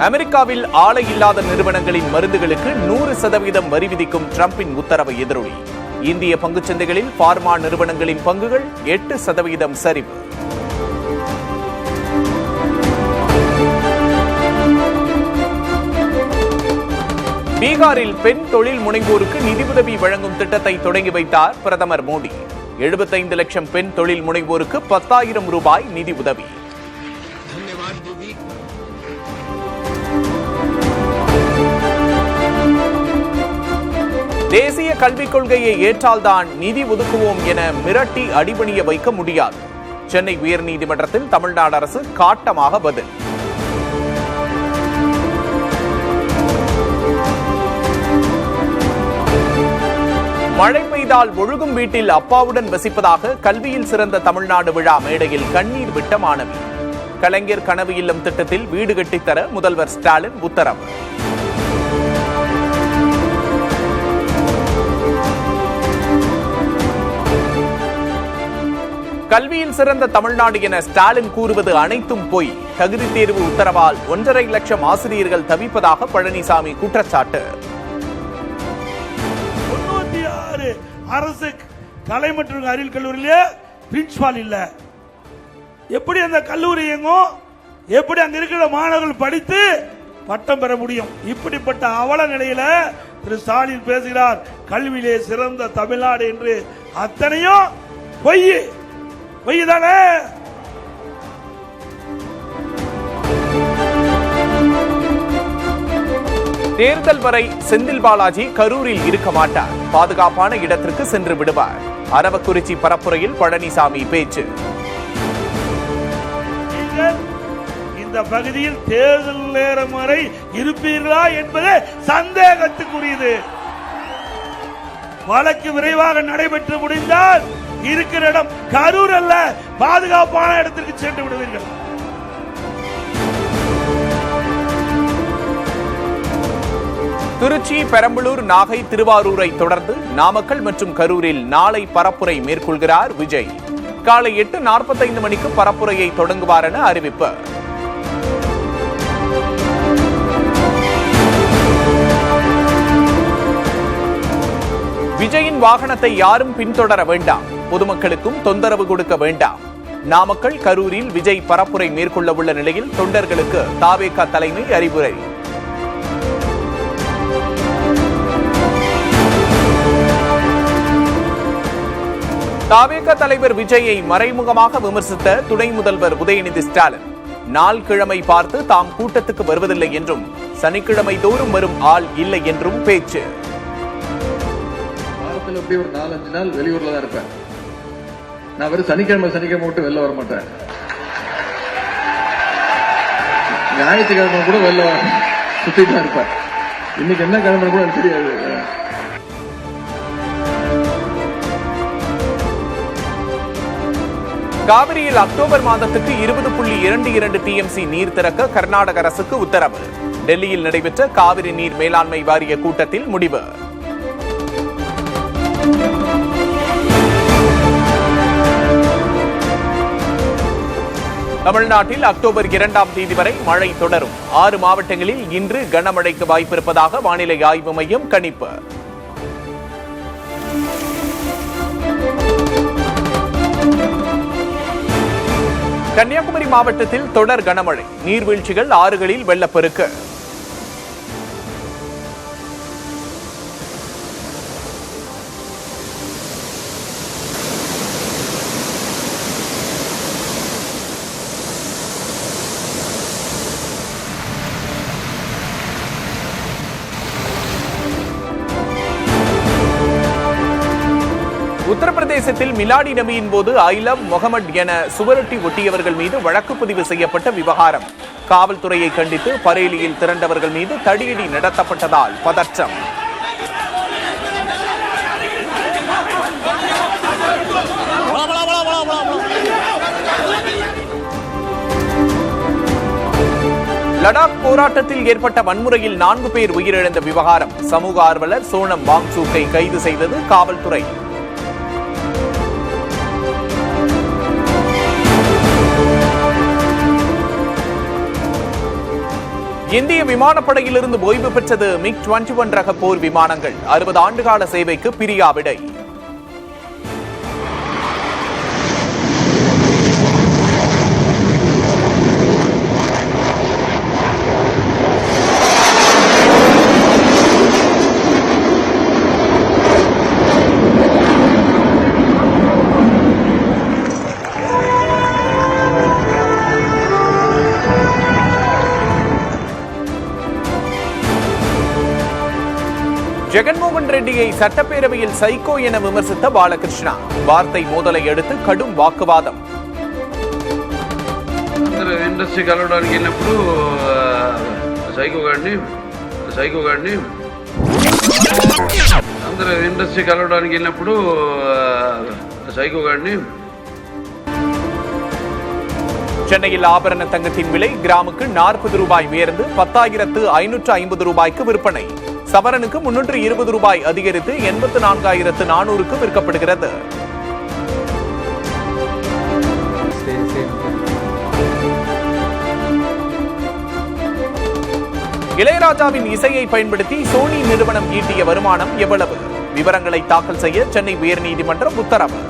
அமெரிக்காவில் ஆலை இல்லாத நிறுவனங்களின் மருந்துகளுக்கு 100% வரி விதிக்கும் டிரம்பின் உத்தரவை எதிரொலி இந்திய பங்குச்சந்தைகளில் பார்மா நிறுவனங்களின் பங்குகள் 8% சரிவு. பீகாரில் பெண் தொழில் முனைவோருக்கு நிதியுதவி வழங்கும் திட்டத்தை தொடங்கி வைத்தார் பிரதமர் மோடி. 75 லட்சம் பெண் தொழில் முனைவோருக்கு 10,000 ரூபாய் நிதி உதவி. தேசிய கல்விக் கொள்கையை ஏற்றால்தான் நிதி ஒதுக்குவோம் என மிரட்டி அடிபணிய வைக்க முடியாது. சென்னை உயர்நீதிமன்றத்தில் தமிழ்நாடு அரசு காட்டமாக பதில். மழை பெய்தால் ஒழுகும் வீட்டில் அப்பாவுடன் வசிப்பதாக கல்வியில் சிறந்த தமிழ்நாடு விழா மேடையில் கண்ணீர் விட்ட மாணவி. கலைஞர் கனவு இல்லம் திட்டத்தில் வீடு கட்டித்தர முதல்வர் ஸ்டாலின் உத்தரவு. கல்வியில் சிறந்த தமிழ்நாடு என ஸ்டாலின் கூறுவது அனைத்தும் பொய். தகுதி தேர்வு உத்தரவால் 1.5 லட்சம் ஆசிரியர்கள் தவிப்பதாக பழனிசாமி குற்றச்சாட்டு. அரசு கலை மற்றும் அறிவியல் கல்லூரியிலே பிரின்சிபால் இல்ல. எப்படி அந்த கல்லூரி இயங்கும்? எப்படி அங்க இருக்கிற மாணவர்கள் படித்து பட்டம் பெற முடியும்? இப்படிப்பட்ட அவல நிலையில திரு ஸ்டாலின் பேசுகிறார் கல்வியிலே சிறந்த தமிழ்நாடு என்று. அத்தனையும் பொய் தானே. தேர்தல் வரை செந்தில் பாலாஜி கரூரில் இருக்க மாட்டார். பாதுகாப்பான இடத்திற்கு சென்று விடுவார். அரவக்குறிச்சி பரப்புரையில் பழனிசாமி பேச்சு. இந்த பகுதியில் தேர்தல் நேரம் வரை இருப்பீர்களா என்பது சந்தேகத்துக்குரியது. வழக்கு விரைவாக நடைபெற்று முடிந்தால் இருக்கிற இடம் கரூர் அல்ல, பாதுகாப்பான இடத்திற்கு சென்று விடுவீர்கள். திருச்சி, பெரம்பலூர், நாகை, திருவாரூரை தொடர்ந்து நாமக்கல் மற்றும் கரூரில் நாளை பரப்புரை மேற்கொள்கிறார் விஜய். காலை 8:45 மணிக்கு பரப்புரையை தொடங்குவார் என அறிவிப்பு. விஜயின் வாகனத்தை யாரும் பின்தொடர வேண்டாம், பொதுமக்களுக்கும் தொந்தரவு கொடுக்க வேண்டாம். நாமக்கல், கரூரில் விஜய் பரப்புரை மேற்கொள்ள உள்ள நிலையில் தொண்டர்களுக்கு தாவேகா தலைமை அறிவுரை. தாவேகா தலைவர் விஜயை மறைமுகமாக விமர்சித்த துணை முதல்வர் உதயநிதி ஸ்டாலின் நாள் கிழமை பார்த்து தாம் கூட்டத்துக்கு வருவதில்லை என்றும் சனிக்கிழமை தோறும் வரும் ஆள் இல்லை என்றும் பேச்சு. வாரத்தில் எப்படி ஒரு 4-5 நாள் வெளியூர்ல தான் இருப்பேன். நான் வெறும் சனிக்கிழமை விட்டு வெளில வர மாட்டேன். ஞாயிற்றுக்கிழமை கூட வெளில சுத்திட்டு தான் இருப்பேன். இன்னைக்கு என்ன கிழமை கூட எனக்கு தெரியாது. காவிரியில் அக்டோபர் மாதத்துக்கு 20.22 TMC நீர் திறக்க கர்நாடக அரசுக்கு உத்தரவு. டெல்லியில் நடைபெற்ற காவிரி நீர் மேலாண்மை வாரிய கூட்டத்தில் முடிவு. தமிழ்நாட்டில் அக்டோபர் 2ஆம் தேதி வரை மழை தொடரும். 6 மாவட்டங்களில் இன்று கனமழைக்கு வாய்ப்பிருப்பதாக வானிலை ஆய்வு மையம் கணிப்பு. கன்னியாகுமரி மாவட்டத்தில் தொடர் கனமழை. நீர்வீழ்ச்சிகள், ஆறுகளில் வெள்ளப்பெருக்கு. உத்தரப்பிரதேசத்தில் மிலாடி நபியின் போது ஐ லவ் முகமது என சுவரொட்டி ஒட்டியவர்கள் மீது வழக்கு பதிவு செய்யப்பட்ட விவகாரம். காவல்துறையை கண்டித்து பரேலியில் திரண்டவர்கள் மீது தடியடி நடத்தப்பட்டதால் பதற்றம். லடாக் போராட்டத்தில் ஏற்பட்ட வன்முறையில் 4 பேர் உயிரிழந்த விவகாரம். சமூக ஆர்வலர் சோனம் வாங்சூக்கை கைது செய்தது காவல்துறை. இந்திய விமானப்படையிலிருந்து ஓய்வு பெற்றது MiG-21 ரக போர் விமானங்கள். 60 ஆண்டுகால சேவைக்கு பிரியா விடை. ஜெகன்மோகன் ரெட்டியை சட்டப்பேரவையில் சைக்கோ என விமர்சித்த பாலகிருஷ்ணா. வார்த்தை மோதலை அடுத்து கடும் வாக்குவாதம். ఇండస్ట్రీ కలవడానికి వెళ్ళినప్పుడు సైకో గాడిని అందరూ ఇండస్ట్రీ కలవడానికి వెళ్ళినప్పుడు సైకో గాడిని. சென்னையில் ஆபரண தங்கத்தின் விலை கிராமுக்கு 40 ரூபாய் உயர்ந்து 10,550 ரூபாய்க்கு விற்பனை. சவரனுக்கு 320 ரூபாய் அதிகரித்து 84,400க்கு விற்கப்படுகிறது. இளையராஜாவின் இசையை பயன்படுத்தி சோனி நிறுவனம் ஈட்டிய வருமானம் எவ்வளவு? விவரங்களை தாக்கல் செய்ய சென்னை உயர்நீதிமன்றம் உத்தரவு.